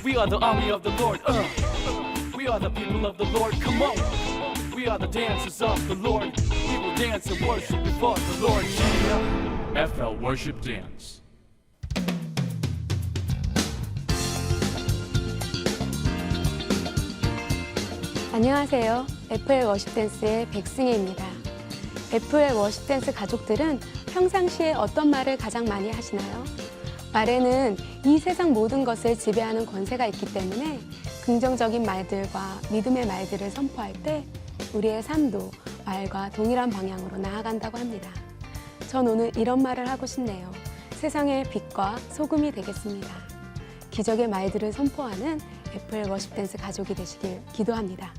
We are the army of the Lord. We are the people of the Lord. Come on. We are the dancers of the Lord. We will dance and worship before the Lord. FL Worship Dance. 안녕하세요. FL 워십댄스의 백승혜입니다. FL 워십댄스 가족들은 평상시에 어떤 말을 가장 많이 하시나요? 말에는 이 세상 모든 것을 지배하는 권세가 있기 때문에 긍정적인 말들과 믿음의 말들을 선포할 때 우리의 삶도 말과 동일한 방향으로 나아간다고 합니다. 전 오늘 이런 말을 하고 싶네요. 세상의 빛과 소금이 되겠습니다. 기적의 말들을 선포하는 FL 워십댄스 가족이 되시길 기도합니다.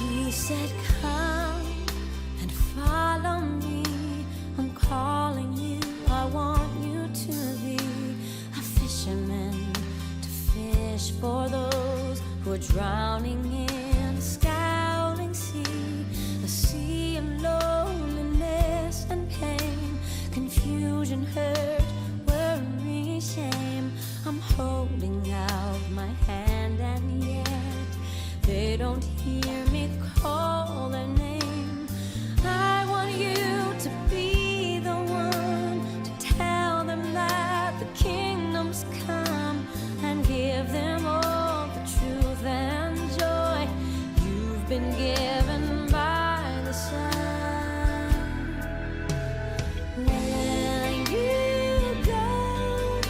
He said, come and follow me. I'm calling you. I want you to be a fisherman, to fish for those who are drowning in a scowling sea, a sea of loneliness and pain, confusion, hurt, worry, shame. I'm holding out my hand and yet they don't hear me call their name. I want you to be the one to tell them that the kingdom's come and give them all the truth and joy you've been given by the Son. Will you go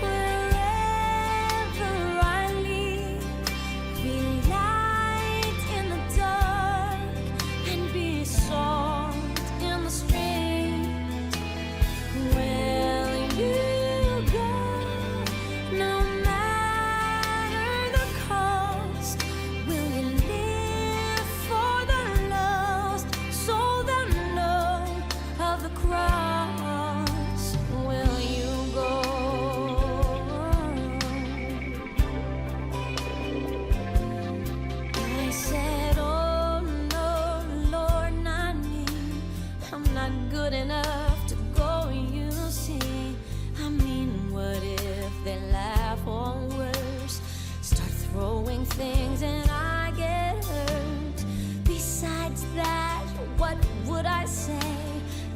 wherever I lead? Be light in the dark and be salt in the street. Will you go no matter the cost? Will you live for the lost so they'll know of the cross? Will you go? I said, oh no, Lord, not me. I'm not good enough to go, you see. I mean, what if they laugh or worse, start throwing things and I get hurt? Besides that, what would I say?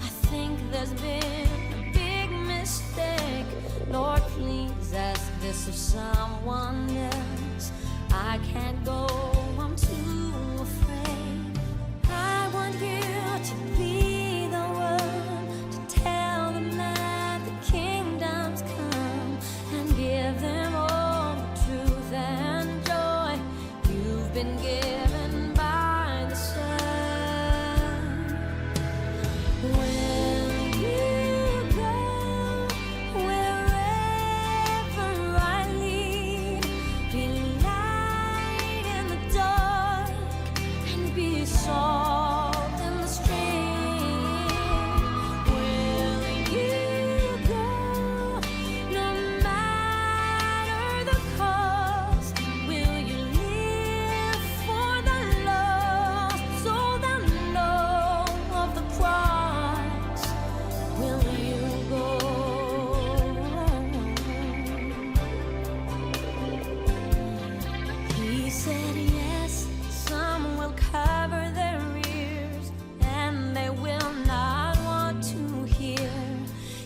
I think there's been a big mistake. Lord, please ask this of someone else. I can't go, I'm too afraid. I want you to be the one to tell them that the kingdom's come and give them all the truth and joy you've been given by the Son. Will you go wherever I lead? Be light in the dark and be salt in the street. Will you go no matter the cost? Will you live for the lost so they'll know of the cross? Will you go? He said, yes, some will cover their ears and they will not want to hear.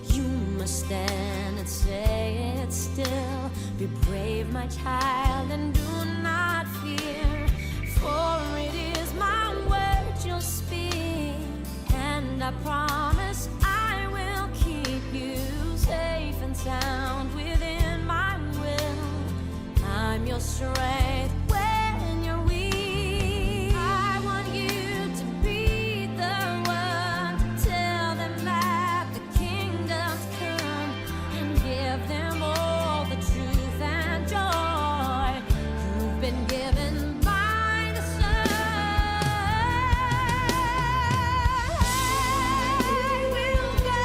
You must stand and say it still. Be brave, my child, and do not fear. For it is my word you'll speak, and I promise I will keep you safe and sound within my will. I'm your strength when you're weak. I want you to be the one to tell them that the kingdom's come and give them all the truth and joy you've been given by the Son. I will go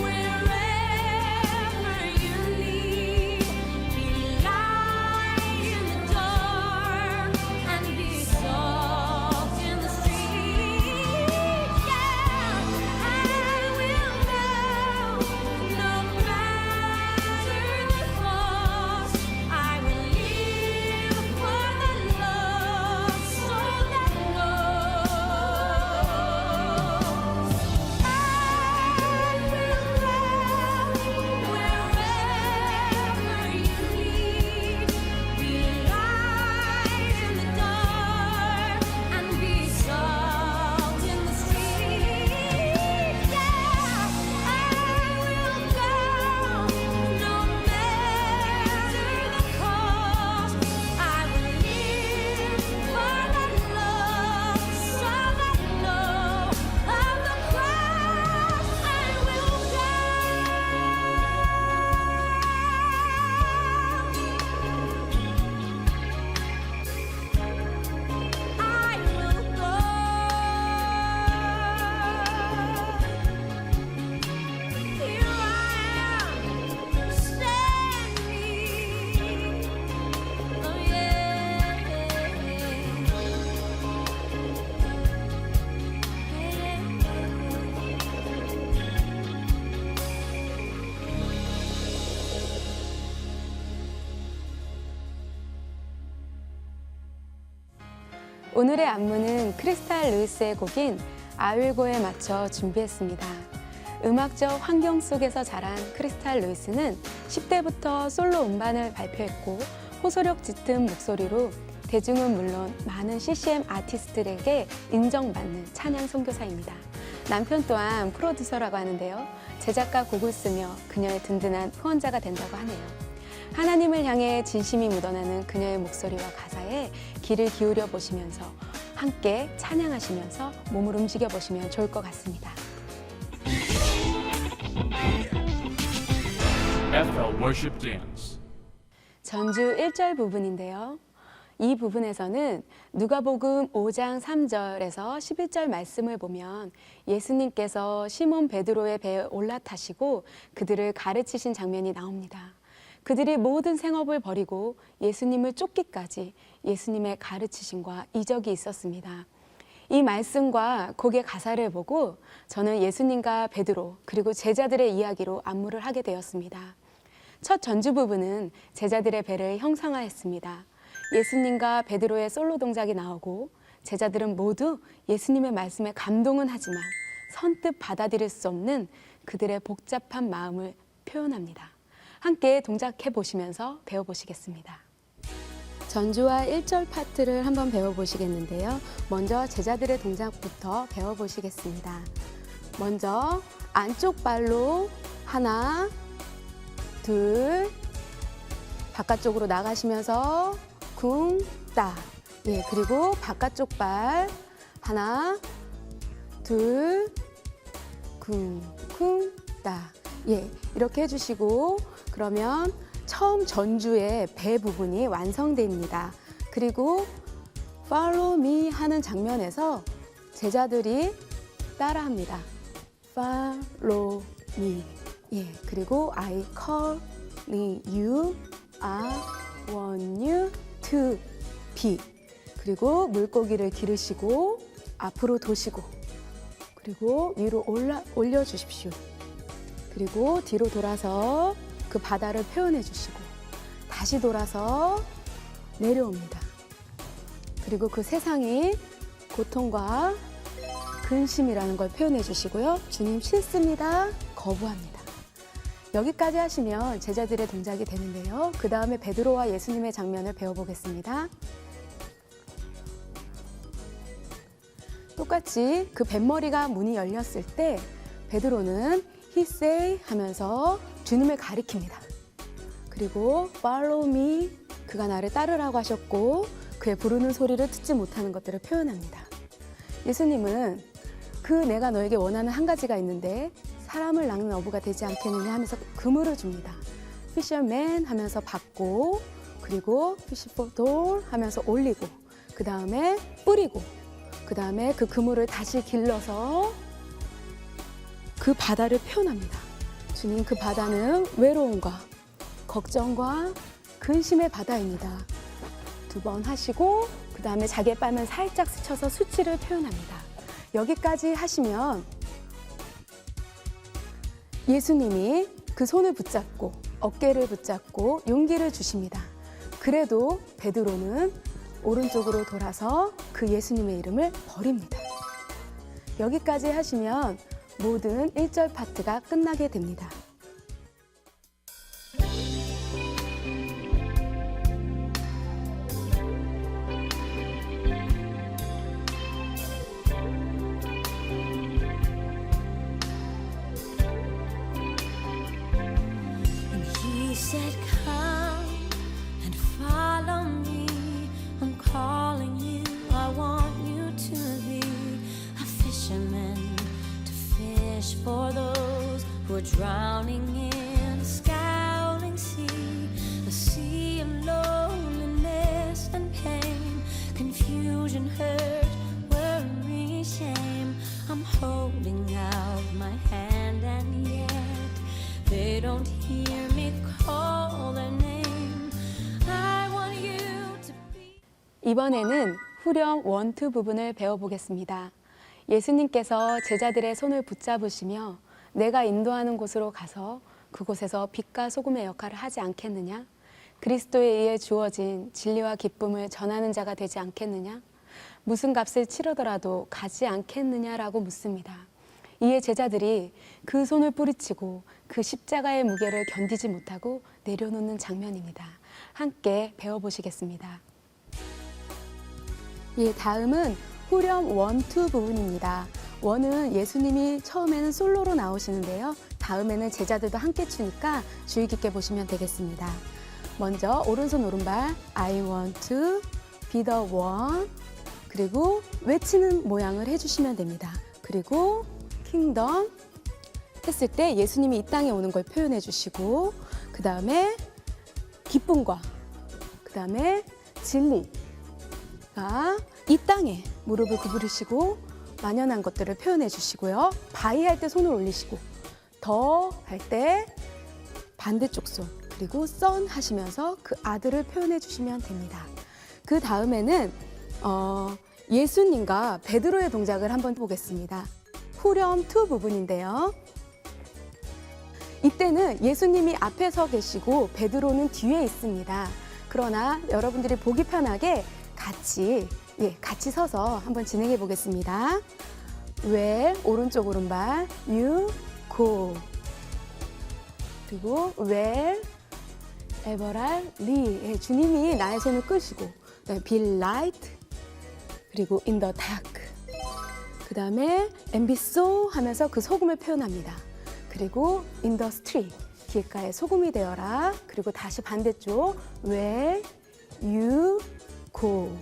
wherever you lead. 오늘의 안무는 크리스탈 루이스의 곡인 아윌고에 맞춰 준비했습니다. 음악적 환경 속에서 자란 크리스탈 루이스는 10대부터 솔로 음반을 발표했고 호소력 짙은 목소리로 대중은 물론 많은 CCM 아티스트들에게 인정받는 찬양 선교사입니다. 남편 또한 프로듀서라고 하는데요. 제작과 곡을 쓰며 그녀의 든든한 후원자가 된다고 하네요. 하나님을 향해 진심이 묻어나는 그녀의 목소리와 가사에 귀를 기울여 보시면서 함께 찬양하시면서 몸을 움직여 보시면 좋을 것 같습니다. FL Worship Dance. 전주 1절 부분인데요. 이 부분에서는 누가복음 5장 3절에서 11절 말씀을 보면 예수님께서 시몬 베드로의 배에 올라타시고 그들을 가르치신 장면이 나옵니다. 그들이 모든 생업을 버리고 예수님을 쫓기까지 예수님의 가르치심과 이적이 있었습니다. 이 말씀과 곡의 가사를 보고 저는 예수님과 베드로 그리고 제자들의 이야기로 안무를 하게 되었습니다. 첫 전주 부분은 제자들의 배를 형상화했습니다. 예수님과 베드로의 솔로 동작이 나오고 제자들은 모두 예수님의 말씀에 감동은 하지만 선뜻 받아들일 수 없는 그들의 복잡한 마음을 표현합니다. 함께 동작해 보시면서 배워보시겠습니다. 전주와 1절 파트를 한번 배워보시겠는데요. 먼저 제자들의 동작부터 배워보시겠습니다. 먼저 안쪽 발로 하나, 둘, 바깥쪽으로 나가시면서 쿵, 따. 예, 그리고 바깥쪽 발 하나, 둘, 쿵, 쿵, 따. 예, 이렇게 해주시고 그러면 처음 전주의 배 부분이 완성됩니다. 그리고 Follow me 하는 장면에서 제자들이 따라합니다. Follow me. 예, 그리고 I call you, I want you to be. 그리고 물고기를 기르시고 앞으로 도시고 그리고 위로 올려주십시오. 그리고 뒤로 돌아서 그 바다를 표현해 주시고 다시 돌아서 내려옵니다. 그리고 그 세상이 고통과 근심이라는 걸 표현해 주시고요. 주님 싫습니다. 거부합니다. 여기까지 하시면 제자들의 동작이 되는데요. 그 다음에 베드로와 예수님의 장면을 배워보겠습니다. 똑같이 그 뱃머리가 문이 열렸을 때 베드로는 He say 하면서 주님을 가리킵니다. 그리고 Follow me, 그가 나를 따르라고 하셨고 그의 부르는 소리를 듣지 못하는 것들을 표현합니다. 예수님은 그 내가 너에게 원하는 한 가지가 있는데 사람을 낚는 어부가 되지 않겠느냐 하면서 그물을 줍니다. Fisherman 하면서 받고 그리고 Fish for door 하면서 올리고 그 다음에 뿌리고 그 다음에 그 그물을 다시 길러서 그 바다를 표현합니다. 주님, 그 바다는 외로움과 걱정과 근심의 바다입니다. 2번 하시고 그 다음에 자기의 뺨을 살짝 스쳐서 수치를 표현합니다. 여기까지 하시면 예수님이 그 손을 붙잡고 어깨를 붙잡고 용기를 주십니다. 그래도 베드로는 오른쪽으로 돌아서 그 예수님의 이름을 버립니다. 여기까지 하시면 모든 1절 파트가 끝나게 됩니다. And he said, come and follow me. I'm calling you. I want you to be a fisherman, to fish for those who are drowning in a scowling sea, a sea of loneliness and pain, confusion, hurt, worry, shame. I'm holding out my hand and yet they don't hear me call their name. I want you to be. 이번에는 후렴 1, 2 부분을 배워보겠습니다. 예수님께서 제자들의 손을 붙잡으시며 내가 인도하는 곳으로 가서 그곳에서 빛과 소금의 역할을 하지 않겠느냐? 그리스도에 의해 주어진 진리와 기쁨을 전하는 자가 되지 않겠느냐? 무슨 값을 치르더라도 가지 않겠느냐라고 묻습니다. 이에 제자들이 그 손을 뿌리치고 그 십자가의 무게를 견디지 못하고 내려놓는 장면입니다. 함께 배워보시겠습니다. 예, 다음은 후렴 1, 2 부분입니다. 1은 예수님이 처음에는 솔로로 나오시는데요. 다음에는 제자들도 함께 추니까 주의 깊게 보시면 되겠습니다. 먼저 오른손 오른발 I want to be the one 그리고 외치는 모양을 해주시면 됩니다. 그리고 킹덤 했을 때 예수님이 이 땅에 오는 걸 표현해 주시고 그 다음에 기쁨과 그 다음에 진리가 이 땅에 무릎을 구부리시고 만연한 것들을 표현해 주시고요. 바이 할 때 손을 올리시고 더 할 때 반대쪽 손 그리고 선 하시면서 그 아들을 표현해 주시면 됩니다. 그 다음에는 예수님과 베드로의 동작을 한번 보겠습니다. 후렴 2 부분인데요. 이때는 예수님이 앞에 서 계시고 베드로는 뒤에 있습니다. 그러나 여러분들이 보기 편하게 같이 서서 한번 진행해 보겠습니다. Where 오른쪽 오른발 you go 그리고 where ever I lead 주님이 나의 손을 끄시고 be light 그리고 in the dark 그 다음에 and be so 하면서 그 소금을 표현합니다. 그리고 in the street 길가에 소금이 되어라. 그리고 다시 반대쪽 where you go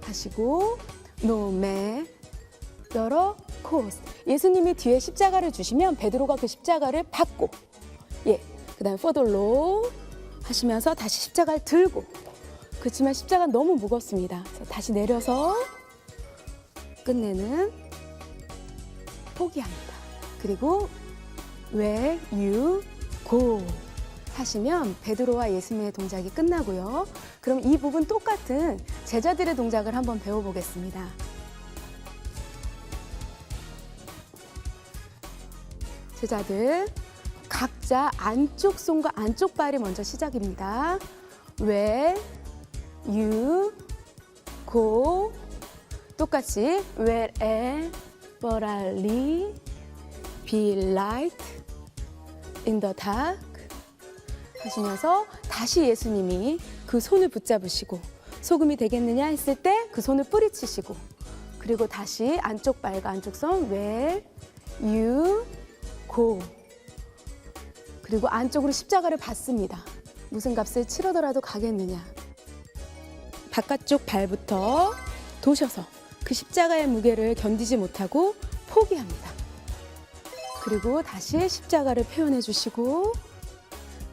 하시고 no matter cost 예수님이 뒤에 십자가를 주시면 베드로가 그 십자가를 받고 그 다음에 for the Lord 하시면서 다시 십자가를 들고 그렇지만 십자가는 너무 무겁습니다. 그래서 다시 내려서 끝내는 포기합니다. 그리고 where you go 하시면 베드로와 예수님의 동작이 끝나고요. 그럼 이 부분 똑같은 제자들의 동작을 한번 배워보겠습니다. 제자들 각자 안쪽 손과 안쪽 발이 먼저 시작입니다. where you go 똑같이 wherever I lead be light in the dark 하시면서 다시 예수님이 그 손을 붙잡으시고 소금이 되겠느냐 했을 때 그 손을 뿌리치시고 그리고 다시 안쪽 발과 안쪽 손 where you go 그리고 안쪽으로 십자가를 받습니다. 무슨 값을 치르더라도 가겠느냐 바깥쪽 발부터 도셔서 그 십자가의 무게를 견디지 못하고 포기합니다. 그리고 다시 십자가를 표현해 주시고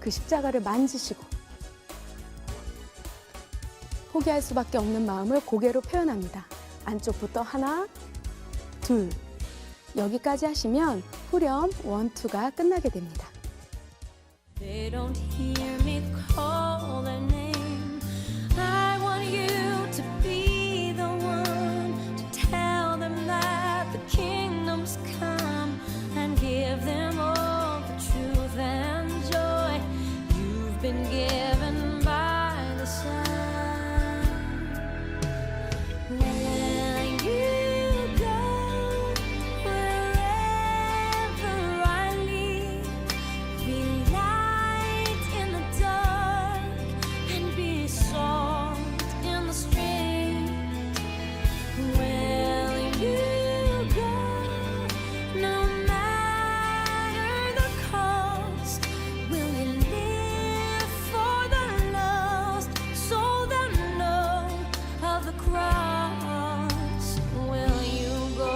그 십자가를 만지시고 포기할 수밖에 없는 마음을 고개로 표현합니다. 안쪽부터 하나, 둘 여기까지 하시면 후렴 1, 2가 끝나게 됩니다. They don't hear me call their name. I want you to be the one to tell them that the kingdom's come and give them all the truth and joy you've been given by the Son. When you go wherever I lead, be light in the dark and be salt in the street. Where you go, no matter the cost, will you live for the lost so they know of the cross? Will you go?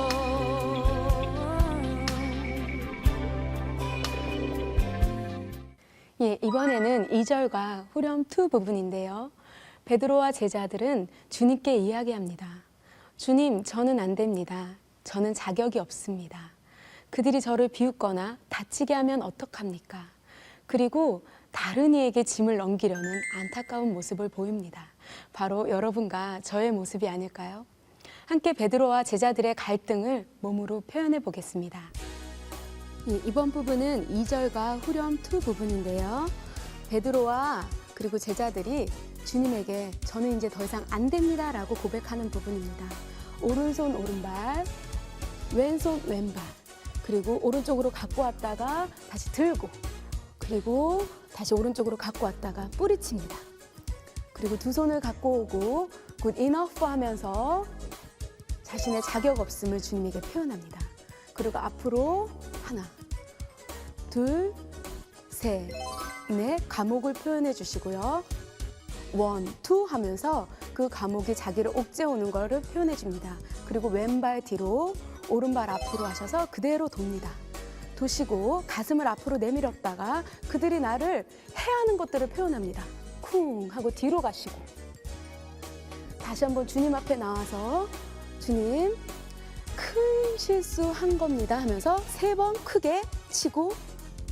이번에는 2절과 후렴 2 부분인데요. 베드로와 제자들은 주님께 이야기합니다. 주님, 저는 안 됩니다. 저는 자격이 없습니다. 그들이 저를 비웃거나 다치게 하면 어떡합니까? 그리고 다른 이에게 짐을 넘기려는 안타까운 모습을 보입니다. 바로 여러분과 저의 모습이 아닐까요? 함께 베드로와 제자들의 갈등을 몸으로 표현해 보겠습니다. 이번 부분은 2절과 후렴 2 부분인데요. 베드로와 그리고 제자들이 주님에게 저는 이제 더 이상 안 됩니다 라고 고백하는 부분입니다. 오른손 오른발, 왼손 왼발, 그리고 오른쪽으로 갖고 왔다가 다시 들고, 그리고 다시 오른쪽으로 갖고 왔다가 뿌리칩니다. 그리고 두 손을 갖고 오고 good enough 하면서 자신의 자격 없음을 주님에게 표현합니다. 그리고 앞으로 하나, 둘, 셋, 넷 감옥을 표현해 주시고요. 원, 투 하면서 그 감옥이 자기를 옥죄오는 거를 표현해 줍니다. 그리고 왼발 뒤로 오른발 앞으로 하셔서 그대로 돕니다. 도시고 가슴을 앞으로 내밀었다가 그들이 나를 해하는 것들을 표현합니다. 쿵 하고 뒤로 가시고 다시 한번 주님 앞에 나와서 주님 큰 실수한 겁니다 하면서 3번 크게 치고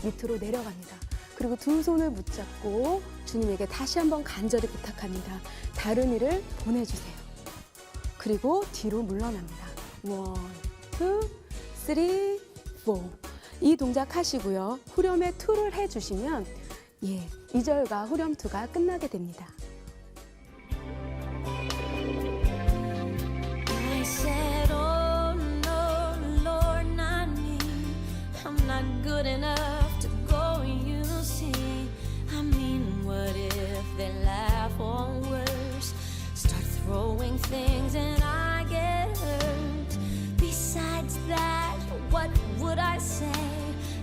밑으로 내려갑니다. 그리고 두 손을 붙잡고 주님에게 다시 한번 간절히 부탁합니다. 다른 일을 보내주세요. 그리고 뒤로 물러납니다. 1, 2, 3, 4. 이 동작 하시고요. 후렴에 2를 해주시면 2절과 후렴 2가 끝나게 됩니다. I said, oh no, Lord, not me. I'm not good enough to go, you see. I mean, what if they laugh or worse? Start throwing things and I get hurt. Besides that, what would I say?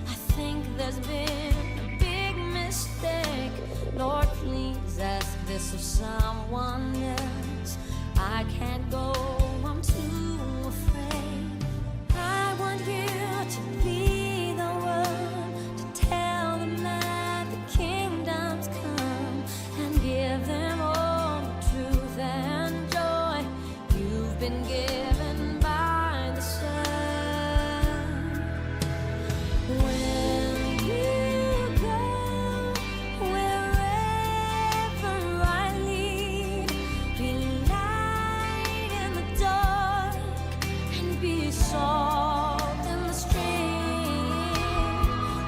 I think there's been a big mistake. Lord, please ask this of someone else. I can't go, I'm too afraid. I want you to be the one to tell them that the kingdom's come and give them all the truth and joy you've been given by the Son. Will you go wherever I lead? Be light in the dark and be salt in the stream.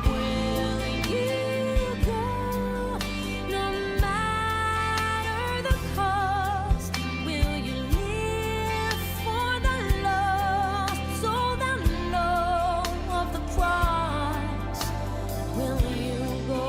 Will you go no matter the cost? Will you live for the lost so they'll know of the cross? Will you go?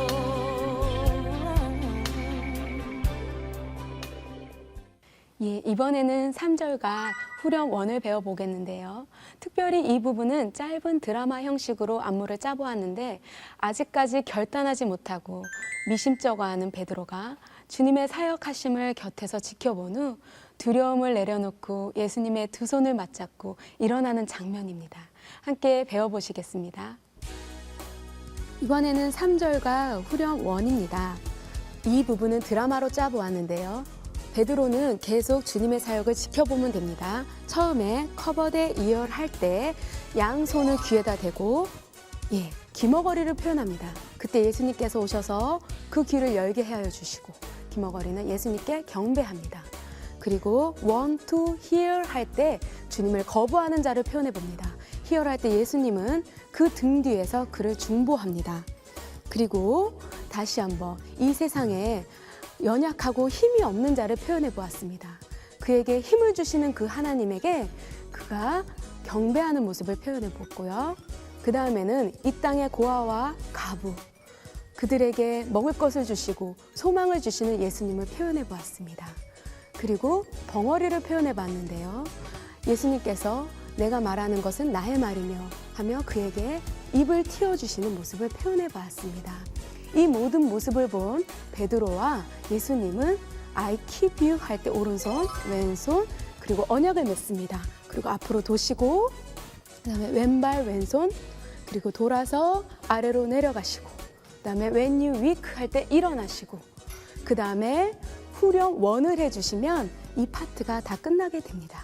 이번에는 3절과 후렴 1을 배워보겠는데요. 특별히 이 부분은 짧은 드라마 형식으로 안무를 짜보았는데 아직까지 결단하지 못하고 미심쩍어하는 베드로가 주님의 사역하심을 곁에서 지켜본 후 두려움을 내려놓고 예수님의 두 손을 맞잡고 일어나는 장면입니다. 함께 배워보시겠습니다. 이번에는 3절과 후렴 1입니다. 이 부분은 드라마로 짜보았는데요. 베드로는 계속 주님의 사역을 지켜보면 됩니다. 처음에 커버드 이어를 할 때 양손을 귀에다 대고 귀머거리를 표현합니다. 그때 예수님께서 오셔서 그 귀를 열게 하여 주시고 귀머거리는 예수님께 경배합니다. 그리고 1, 2, hear 할 때 주님을 거부하는 자를 표현해 봅니다. hear 할 때 예수님은 그 등 뒤에서 그를 중보합니다. 그리고 다시 한번 이 세상에 연약하고 힘이 없는 자를 표현해 보았습니다. 그에게 힘을 주시는 그 하나님에게 그가 경배하는 모습을 표현해 보았고요. 그 다음에는 이 땅의 고아와 가부, 그들에게 먹을 것을 주시고 소망을 주시는 예수님을 표현해 보았습니다. 그리고 벙어리를 표현해 봤는데요. 예수님께서 내가 말하는 것은 나의 말이며 하며 그에게 입을 틔워주시는 모습을 표현해 보았습니다. 이 모든 모습을 본 베드로와 예수님은 I keep you 할 때 오른손, 왼손, 그리고 언약을 맺습니다. 그리고 앞으로 도시고 그다음에 왼발, 왼손, 그리고 돌아서 아래로 내려가시고 그다음에 when you weak 할 때 일어나시고 그다음에 후렴 1을 해주시면 이 파트가 다 끝나게 됩니다.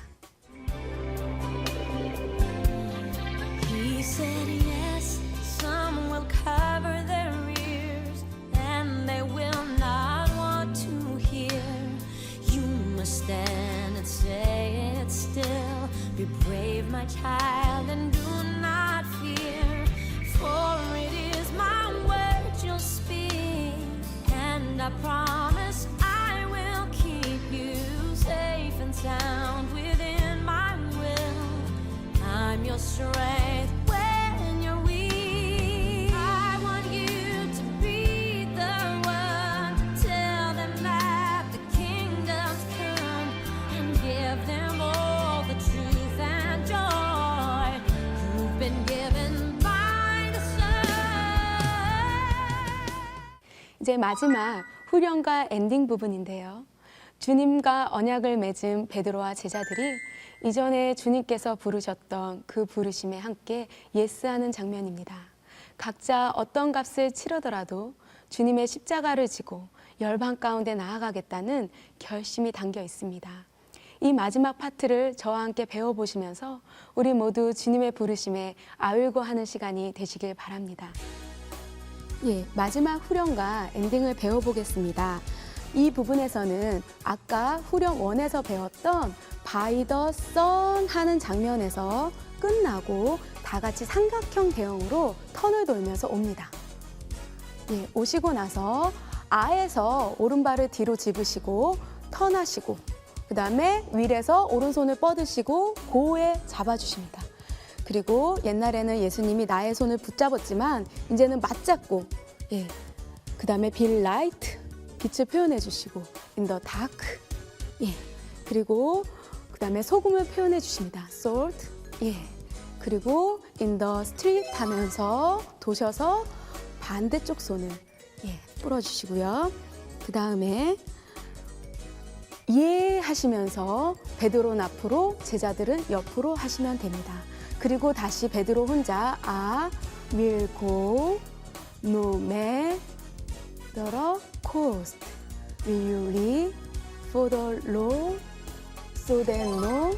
He said yes, some will cover their ears and they will not want to hear. You must stand and say it still. Be brave, my child, and do not fear. For it is my word you'll speak, and I promise I will keep you safe and sound within my 이제 마지막 후렴과 엔딩 부분인데요. 주님과 언약을 맺은 베드로와 제자들이 이전에 주님께서 부르셨던 그 부르심에 함께 예스하는 장면입니다. 각자 어떤 값을 치르더라도 주님의 십자가를 지고 열방 가운데 나아가겠다는 결심이 담겨 있습니다. 이 마지막 파트를 저와 함께 배워보시면서 우리 모두 주님의 부르심에 아울고하는 시간이 되시길 바랍니다. 예, 마지막 후렴과 엔딩을 배워보겠습니다. 이 부분에서는 아까 후렴 1에서 배웠던 By the Sun 하는 장면에서 끝나고 다 같이 삼각형 대형으로 턴을 돌면서 옵니다. 예, 오시고 나서 아에서 오른발을 뒤로 집으시고 턴하시고 그 다음에 윌에서 오른손을 뻗으시고 고에 잡아주십니다. 그리고 옛날에는 예수님이 나의 손을 붙잡았지만 이제는 맞잡고 그 다음에 빌 라이트 빛을 표현해 주시고 in the dark 그리고 그 다음에 소금을 표현해 주십니다. salt 그리고 in the street 하면서 도셔서 반대쪽 손을 뿌려주시고요. 그 다음에 하시면서 베드로는 앞으로 제자들은 옆으로 하시면 됩니다. 그리고 다시 베드로 혼자 will go no matter the cost will you live for the Lord so that no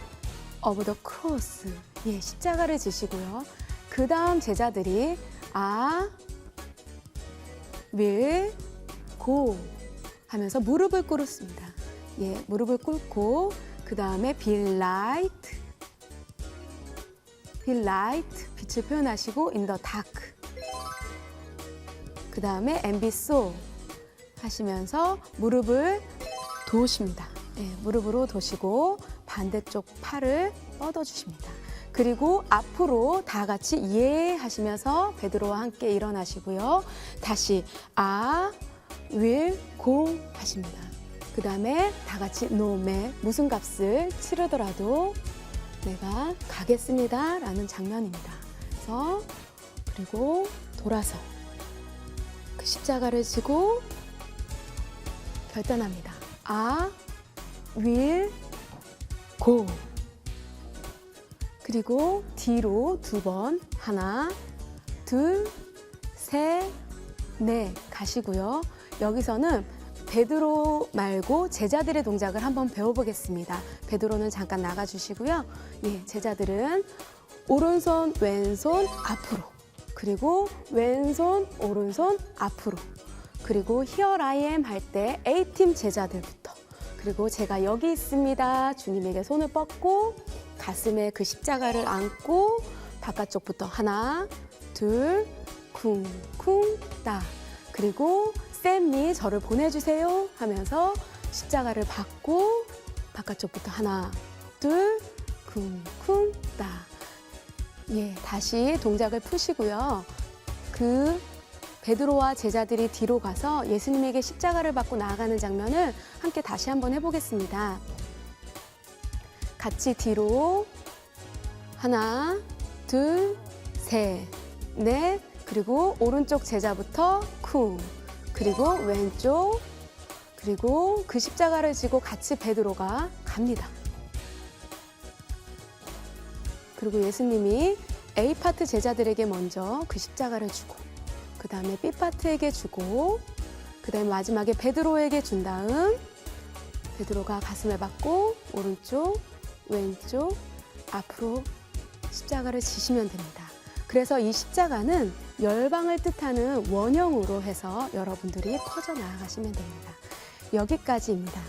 of the cross 십자가를 지시고요. 그 다음 제자들이 will go 하면서 무릎을 꿇었습니다. 무릎을 꿇고 그 다음에 be light 빛을 표현하시고 in the dark 그 다음에 and be so 하시면서 무릎을 도십니다. 무릎으로 도시고 반대쪽 팔을 뻗어주십니다. 그리고 앞으로 다 같이 하시면서 베드로와 함께 일어나시고요. 다시 will go 하십니다. 그 다음에 다 같이 노매 무슨 값을 치르더라도 내가 가겠습니다 라는 장면입니다. 그래서 그리고 돌아서 그 십자가를 지고 결단합니다. will go 그리고 뒤로 2번 하나 둘 셋 넷 가시고요. 여기서는 베드로 말고 제자들의 동작을 한번 배워보겠습니다. 베드로는 잠깐 나가주시고요. 제자들은 오른손, 왼손 앞으로 그리고 왼손, 오른손 앞으로 그리고 Here I am 할 때 A팀 제자들부터 그리고 제가 여기 있습니다. 주님에게 손을 뻗고 가슴에 그 십자가를 안고 바깥쪽부터 하나, 둘, 쿵쿵 따 그리고 쌤이 저를 보내주세요 하면서 십자가를 받고 바깥쪽부터 하나, 둘, 쿵쿵 따 다시 동작을 푸시고요. 그 베드로와 제자들이 뒤로 가서 예수님에게 십자가를 받고 나아가는 장면을 함께 다시 한번 해보겠습니다. 같이 뒤로 하나, 둘, 셋, 넷 그리고 오른쪽 제자부터 쿵 그리고 왼쪽 그리고 그 십자가를 지고 같이 베드로가 갑니다. 그리고 예수님이 A파트 제자들에게 먼저 그 십자가를 주고 그 다음에 B파트에게 주고 그 다음에 마지막에 베드로에게 준 다음 베드로가 가슴에 받고 오른쪽 왼쪽 앞으로 십자가를 지시면 됩니다. 그래서 이 십자가는 열방을 뜻하는 원형으로 해서 여러분들이 퍼져 나아가시면 됩니다. 여기까지입니다.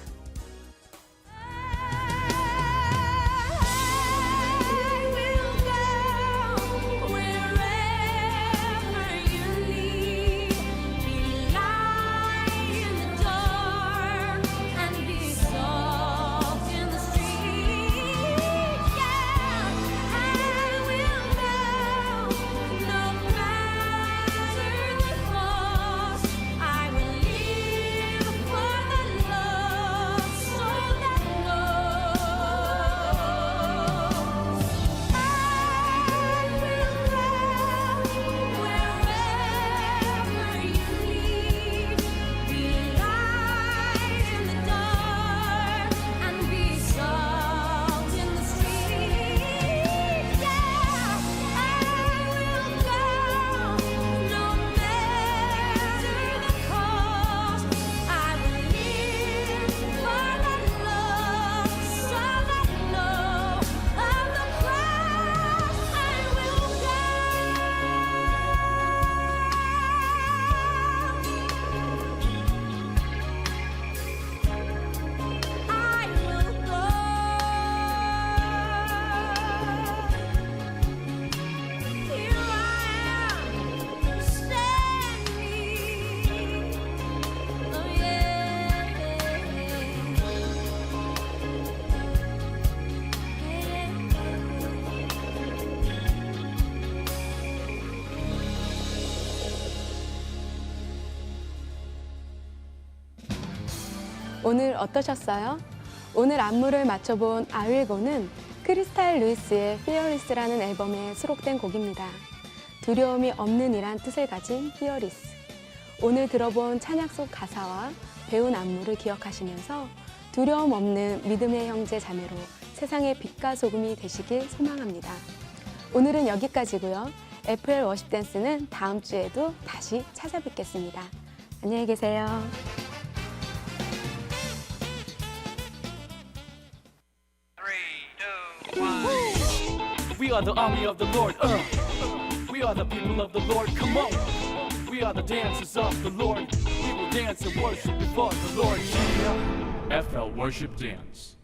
오늘 어떠셨어요? 오늘 안무를 맞춰본 아윌고는 크리스탈 루이스의 Fearless라는 앨범에 수록된 곡입니다. 두려움이 없는 이란 뜻을 가진 Fearless. 오늘 들어본 찬양 속 가사와 배운 안무를 기억하시면서 두려움 없는 믿음의 형제 자매로 세상의 빛과 소금이 되시길 소망합니다. 오늘은 여기까지고요. FL 워십 댄스는 다음 주에도 다시 찾아뵙겠습니다. 안녕히 계세요. We are the army of the Lord. We are the people of the Lord. Come on. We are the dancers of the Lord. We will dance and worship before the Lord. FL Worship Dance.